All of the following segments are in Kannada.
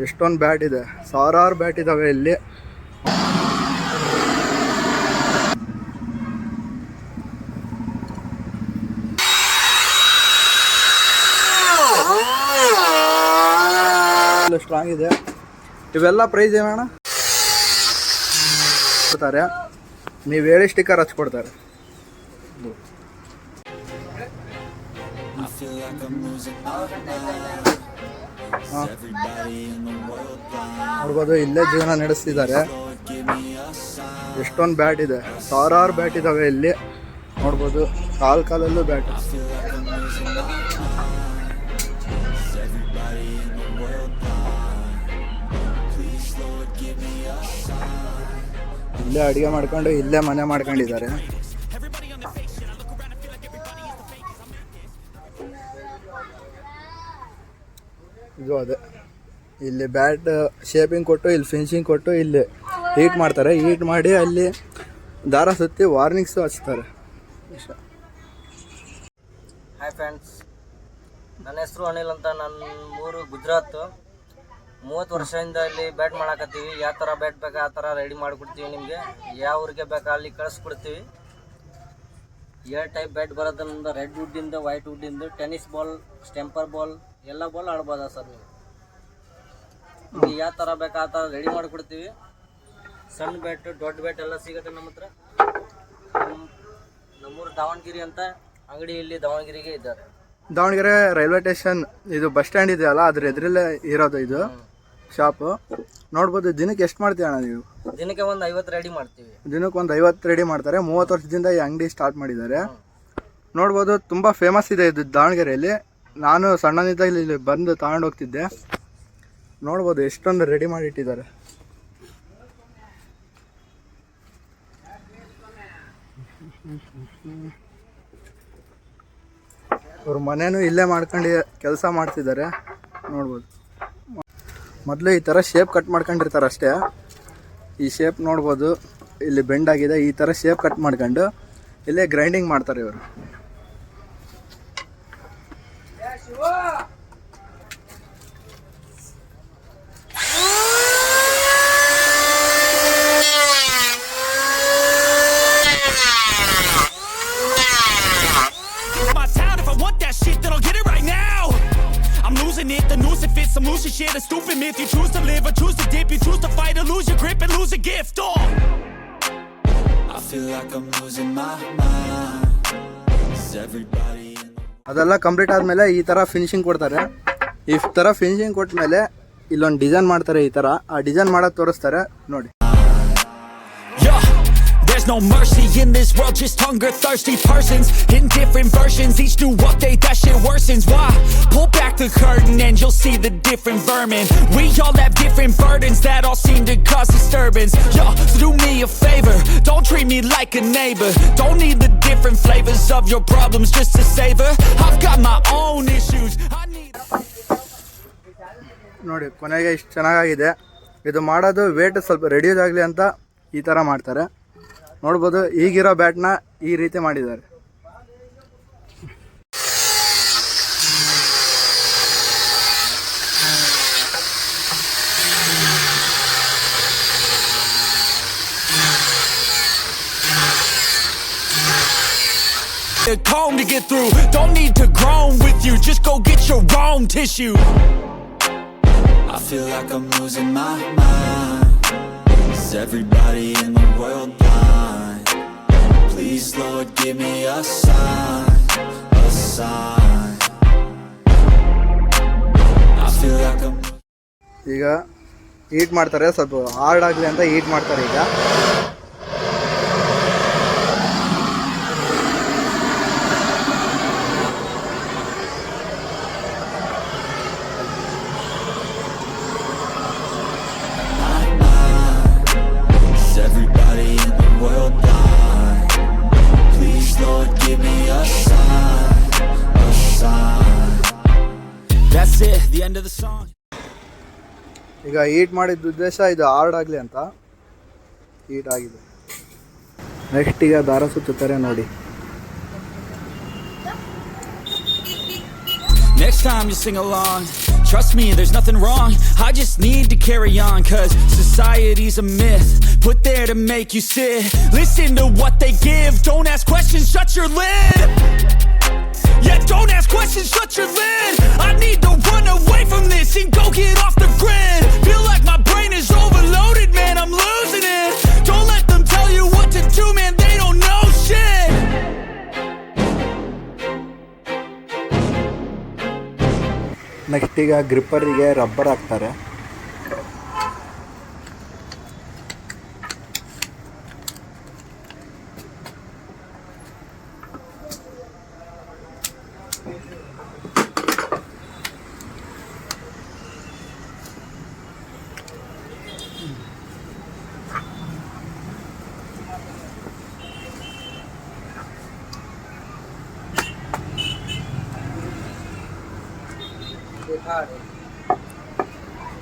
ಎಷ್ಟೊಂದು ಬ್ಯಾಟ್ ಇದೆ, ಸಾವಿರಾರು ಬ್ಯಾಟ್ ಇದ್ದಾವೆ ಇಲ್ಲಿ. ಸ್ಟ್ರಾಂಗ್ ಇದೆ. ಇವೆಲ್ಲ ಪ್ರೈಸ್ ಏನಣ್ಣ ಕೊಡ್ತಾರೆ, ನೀವು ಹೇಳಿ ಸ್ಟಿಕ್ಕರ್ ಹಚ್ಕೊಡ್ತಾರೆ. ನೋಡ್ಬೋದು, ಇಲ್ಲೇ ಜೀವನ ನಡೆಸ್ತಿದ್ದಾರೆ. ಎಷ್ಟೊಂದು ಬ್ಯಾಟ್ ಇದೆ, ಸಾವಿರಾರು ಬ್ಯಾಟ್ ಇದ್ದಾವೆ ಇಲ್ಲಿ. ನೋಡ್ಬೋದು, ಕಾಲಲ್ಲೂ ಬ್ಯಾಟ್. ಇಲ್ಲೇ ಅಡುಗೆ ಮಾಡ್ಕೊಂಡು ಇಲ್ಲೇ ಮನೆ ಮಾಡ್ಕೊಂಡಿದ್ದಾರೆ. ಇದು ಅದೇ, ಇಲ್ಲಿ ಬ್ಯಾಟ್ ಶೇಪಿಂಗ್ ಕೊಟ್ಟು ಇಲ್ಲಿ ಫಿನಿಶಿಂಗ್ ಕೊಟ್ಟು ಇಲ್ಲಿ ಹೀಟ್ ಮಾಡ್ತಾರೆ. ಹೀಟ್ ಮಾಡಿ ಅಲ್ಲಿ ದಾರ ಸುತ್ತಿ ವಾರ್ನಿಂಗ್ಸು ಹಚ್ತಾರೆ. ಹಾಯ್ ಫ್ರೆಂಡ್ಸ್, ನನ್ನ ಹೆಸರು ಅನಿಲ್ ಅಂತ. ನನ್ನ ಊರು ಗುಜರಾತ್. 30 ವರ್ಷದಿಂದ ಇಲ್ಲಿ ಬ್ಯಾಟ್ ಮಾಡಾಕತ್ತೀವಿ. ಯಾವ ಥರ ಬ್ಯಾಟ್ ಬೇಕಾ ಆ ಥರ ರೆಡಿ ಮಾಡಿಕೊಡ್ತೀವಿ. ನಿಮಗೆ ಯಾವ ಊರಿಗೆ ಬೇಕಾ ಅಲ್ಲಿ ಕಳಿಸ್ಕೊಡ್ತೀವಿ. 2 ಟೈಪ್ ಬ್ಯಾಟ್ ಬರೋದ್ರಿಂದ ರೆಡ್ ವುಡ್ಡಿಂದ, ವೈಟ್ ವುಡ್ಡಿಂದ, ಟೆನ್ನಿಸ್ ಬಾಲ್, ಸ್ಟೆಂಪರ್ ಬಾಲ್ ಎಲ್ಲ ಬಾಲ್ ಆಡ್ಬೋದಾ ಸರ್ ನೀವು. ನಿಮಗೆ ಯಾವ ಥರ ಬೇಕಾ ಆ ಥರ ರೆಡಿ ಮಾಡಿಕೊಡ್ತೀವಿ. ಸಣ್ಣ ಬ್ಯಾಟ್, ದೊಡ್ಡ ಬ್ಯಾಟ್ ಎಲ್ಲ ಸಿಗುತ್ತೆ ನಮ್ಮ ಹತ್ರ. ನಮ್ಮೂರು ದಾವಣಗೆರೆ ಅಂತ ಅಂಗಡಿ ಇಲ್ಲಿ ದಾವಣಗೆರೆಗೆ ಇದ್ದಾರೆ. ದಾವಣಗೆರೆ ರೈಲ್ವೆ ಸ್ಟೇಷನ್ ಇದು ಬಸ್ ಸ್ಟ್ಯಾಂಡ್ ಇದೆಯಲ್ಲ, ಅದ್ರ ಎದುರಲ್ಲೇ ಇರೋದು ಇದು ಶಾಪು. ನೋಡ್ಬೋದು, ದಿನಕ್ಕೆ ಎಷ್ಟು ಮಾಡ್ತೀವಿ ಅಣ್ಣ ನೀವು? ದಿನಕ್ಕೆ ಒಂದು 50 ರೆಡಿ ಮಾಡ್ತೀವಿ. ದಿನಕ್ಕೆ ಒಂದು 50 ರೆಡಿ ಮಾಡ್ತಾರೆ. 30 ವರ್ಷದಿಂದ ಈ ಅಂಗಡಿ ಸ್ಟಾರ್ಟ್ ಮಾಡಿದ್ದಾರೆ. ನೋಡ್ಬೋದು, ತುಂಬ ಫೇಮಸ್ ಇದೆ ಇದು ದಾವಣಗೆರೆಯಲ್ಲಿ. ನಾನು ಸಣ್ಣನಿದ್ದ ಇಲ್ಲಿ ಬಂದು ತಗೊಂಡು ಹೋಗ್ತಿದ್ದೆ. ನೋಡ್ಬೋದು, ಎಷ್ಟೊಂದು ರೆಡಿ ಮಾಡಿ ಇಟ್ಟಿದ್ದಾರೆ. ಅವ್ರ ಮನೇನು ಇಲ್ಲೇ ಮಾಡ್ಕೊಂಡು ಕೆಲಸ ಮಾಡ್ತಿದ್ದಾರೆ. ನೋಡ್ಬೋದು, ಮೊದಲು ಈ ಥರ ಶೇಪ್ ಕಟ್ ಮಾಡ್ಕೊಂಡಿರ್ತಾರೆ ಅಷ್ಟೇ. ಈ ಶೇಪ್ ನೋಡ್ಬೋದು, ಇಲ್ಲಿ ಬೆಂಡ್ ಆಗಿದೆ. ಈ ಥರ ಶೇಪ್ ಕಟ್ ಮಾಡ್ಕೊಂಡು ಇಲ್ಲೇ ಗ್ರೈಂಡಿಂಗ್ ಮಾಡ್ತಾರೆ ಇವರು. I'm losing shit, a stupid myth. You choose to live or choose to dip. You choose to fight or lose your grip and lose a gift. Oh, I feel like I'm losing my mind. Is everybody ಅದೆಲ್ಲ ಕಂಪ್ಲೀಟ್ ಆದಮೇಲೆ ಈ ಥರ ಫಿನಿಶಿಂಗ್ ಕೊಡ್ತಾರೆ. ಈ ಥರ ಫಿನಿಶಿಂಗ್ ಕೊಟ್ಟ ಮೇಲೆ ಇಲ್ಲೊಂದು ಡಿಸೈನ್ ಮಾಡ್ತಾರೆ. ಈ ಥರ ಆ ಡಿಸೈನ್ ಮಾಡೋದು ತೋರಿಸ್ತಾರೆ ನೋಡಿ. There's no mercy in this world, just hunger-thirsty persons in different versions. Each new update, that shit worsens. Why? Pull back the curtain and you'll see the different vermin. We all have different burdens that all seem to cause disturbance. Yo, so do me a favor, don't treat me like a neighbor. Don't need the different flavors of your problems just to savor. I've got my own issues. I need ನೋಡಿ, ಕೊನೆಗೆ ಇಷ್ಟು ಚೆನ್ನಾಗಿದೆ. ಇದು ಮಾಡೋದು ವೇಟ್ ಸ್ವಲ್ಪ ರೆಡ್ಯೂಸ್ ಆಗಲಿ ಅಂತ ಈ ಥರ ಮಾಡ್ತಾರೆ. ನೋಡ್ಬೋದು, ಈಗಿರೋ ಬ್ಯಾಟ್ನ ಈ ರೀತಿ ಮಾಡಿದ್ದಾರೆ. a comb to get through. Don't need to groan with you, just go get your own tissue. I feel like I'm losing my mind. Is everybody in the world blind? Please Lord, give me a sign, a sign. I feel like I'm ಈಗ ಹೀಟ್ ಮಾಡ್ತಾರೆ, ಸ್ವಲ್ಪ ಹಾರ್ಡ್ ಆಗಲಿ ಅಂತ ಹೀಟ್ ಮಾಡ್ತಾರೆ. ಈಗ ಈಗ ಹೀಟ್ ಮಾಡಿದ ಉದ್ದೇಶ ಇದು ಹಾರ್ಡ್ ಆಗಲಿ ಅಂತ. ಹೀಟ್ ಆಗಿದೆ. ನೆಕ್ಸ್ಟ್ ಈಗ ದಾರ ಸುತ್ತುತ್ತಾರೆ ನೋಡಿ. Next time you sing along, Trust me, there's nothing wrong, I just need to carry on. Cause society's a myth, put there to make you sit. Listen to what they give, don't ask questions, shut your lid. Yeah, don't ask questions, shut your lid. I need to run away from this and go get off the grid. Feel like my brain is overloaded, man, I'm losing it. Don't let them tell you what to do, man, they don't know shit. Next ಈಗ ಗ್ರಿಪ್ಪರಿಗೆ ರಬ್ಬರ್ ಹಾಕ್ತಾರೆ.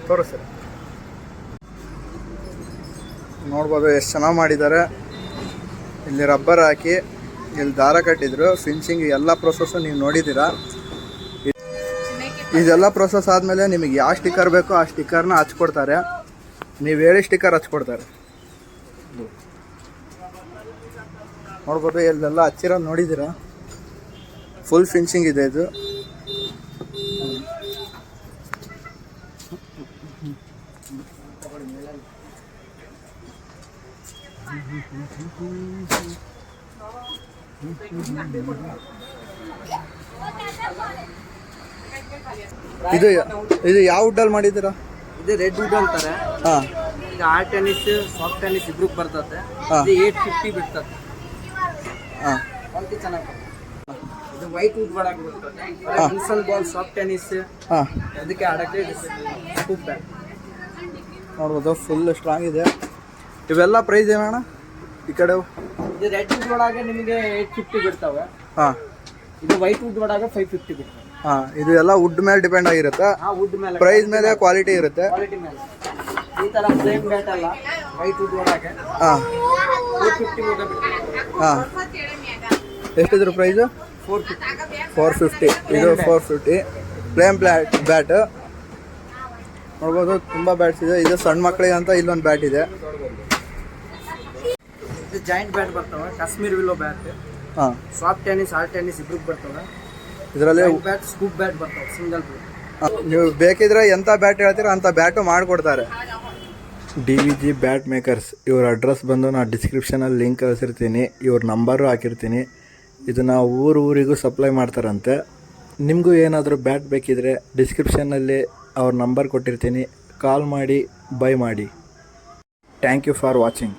ತೋರಿಸ್ರಿ, ನೋಡ್ಬೋದು ಎಷ್ಟು ಚೆನ್ನಾಗಿ ಮಾಡಿದ್ದಾರೆ. ಇಲ್ಲಿ ರಬ್ಬರ್ ಹಾಕಿ ಇಲ್ಲಿ ದಾರ ಕಟ್ಟಿದ್ರು, ಫಿನಿಶಿಂಗ್ ಎಲ್ಲ ಪ್ರೊಸೆಸ್ಸು ನೀವು ನೋಡಿದ್ದೀರಾ. ಇದೆಲ್ಲ ಪ್ರೊಸೆಸ್ ಆದಮೇಲೆ ನಿಮಗೆ ಯಾವ ಸ್ಟಿಕ್ಕರ್ ಬೇಕೋ ಆ ಸ್ಟಿಕ್ಕರ್ನ ಹಚ್ಕೊಡ್ತಾರೆ. ನೀವು ಹೇಳಿ ಸ್ಟಿಕ್ಕರ್ ಹಚ್ಕೊಡ್ತಾರೆ. ನೋಡ್ಬೋದು ಇಲ್ಲೆಲ್ಲ ಹಚ್ಚಿರೋದು ನೋಡಿದ್ದೀರಾ, ಫುಲ್ ಫಿನಿಶಿಂಗ್ ಇದೆ ಇದು. ಇದು ಇದು ಯಾವ ವುಡ್ಡಲ್ಲಿ ಮಾಡಿದ್ದೀರಾ? ಇದು ರೆಡ್ ವುಡ್ ಅಂತಾರೆ. ಹಾಂ, ಈಗ ಹಾರ್ಡ್ ಟೆನ್ನಿಸ್ ಸಾಫ್ಟ್ ಟೆನ್ನಿಸ್ ಇಬ್ರಿಗೆ ಬರ್ತದೆ. ಹಾಂ. ಇದು 850 ಬಿಡ್ತದೆ. ಹಾಂ, ಕ್ವಾಲಿಟಿ ಚೆನ್ನಾಗಿ. ಇದು ವೈಟ್ ವುಡ್ ಒಳಗೆ ಬರ್ತದೆ. ಇನ್ಸಲ್ ಬಾಲ್ ಸಾಫ್ಟ್ ಟೆನ್ನಿಸ್ ಹಾಂ, ಅದಕ್ಕೆ ಆಡಕ್ಕೆ ಸ್ಕೂಪ್ ಬ್ಯಾಟ್ ನೋಡ್ಬೋದು ಫುಲ್ ಸ್ಟ್ರಾಂಗ್ ಇದೆ. ಇವೆಲ್ಲ ಪ್ರೈಸ್ ಏನಣ್ಣ ಈ ಕಡೆ? ಇದು ರೆಡ್ ವುಡ್ ಒಳಗೆ ನಿಮಗೆ 850 ಬಿಡ್ತವೆ. ಹಾಂ, ಇದು ವೈಟ್ ವುಡ್ ಒಳಗೆ 550 ಬಿಡ್ತವೆ. ಹಾಂ, ಇದು ಎಲ್ಲ ವುಡ್ ಮೇಲೆ ಡಿಪೆಂಡ್ ಆಗಿರುತ್ತೆ. ಆ ವುಡ್ ಮೇಲೆ ಪ್ರೈಸ್ ಮೇಲೆ ಕ್ವಾಲಿಟಿ ಇರುತ್ತೆ. ಕ್ವಾಲಿಟಿ ಮೇಲೆ. ಈ ಥರ ಫ್ಲೇಮ್ ಬ್ಯಾಟ್ ಅಲ್ಲ, ವೈಟ್ ವುಡ್ ಒಳಗೆ ಹಾಂ 450 ಹೋಗ ಬಿಡ್ತವೆ. ಹಾಂ, ಎಷ್ಟಿದ್ರು ಪ್ರೈಸು? 450. ಇದು 450 ಪ್ಲೇನ್ ಬ್ಯಾಟ್. ನೋಡ್ಬೋದು ತುಂಬ ಬ್ಯಾಟ್ಸ್ ಇದೆ. ಇದು ಸಣ್ಣ ಮಕ್ಕಳಿಗೆ ಅಂತ ಇಲ್ಲೊಂದು ಬ್ಯಾಟ್ ಇದೆ. ಇದು ಜಾಯಿಂಟ್ ಬ್ಯಾಟ್ ಬರ್ತವೆ, ಕಾಶ್ಮೀರ್ ವಿಲ್ಲೋ ಬ್ಯಾಟ್. ಹಾಂ, ಸಾಫ್ಟ್ ಟೆನ್ನಿಸ್ ಹಾರ್ಡ್ ಟೆನ್ನಿಸ್ ಇಬ್ರಿಗೆ ಬರ್ತವೆ. ಇದರಲ್ಲಿ ಬ್ಯಾಟ್ ಸ್ಕೂಪ್ ಬ್ಯಾಟ್ ಬರ್ತವೆ, ಸಿಂಗಲ್ ಬ್ಯಾಟ್. ನೀವು ಬೇಕಿದ್ರೆ ಎಂಥ ಬ್ಯಾಟ್ ಹೇಳ್ತೀರಾ ಅಂಥ ಬ್ಯಾಟು ಮಾಡಿಕೊಡ್ತಾರೆ. DVG ಬ್ಯಾಟ್ ಮೇಕರ್ಸ್, ಇವ್ರ ಅಡ್ರೆಸ್ ಬಂದು ನಾನು ಡಿಸ್ಕ್ರಿಪ್ಷನಲ್ಲಿ ಲಿಂಕ್ ಕಳಿಸಿರ್ತೀನಿ, ಇವ್ರ ನಂಬರು ಹಾಕಿರ್ತೀನಿ. ಇದನ್ನು ಊರಿಗೂ ಸಪ್ಲೈ ಮಾಡ್ತಾರಂತೆ. ನಿಮಗೂ ಏನಾದರೂ ಬ್ಯಾಟ್ ಬೇಕಿದ್ರೆ ಡಿಸ್ಕ್ರಿಪ್ಷನ್ನಲ್ಲಿ ಅವ್ರ ನಂಬರ್ ಕೊಟ್ಟಿರ್ತೀನಿ, ಕಾಲ್ ಮಾಡಿ ಬೈ ಮಾಡಿ. Thank you for watching.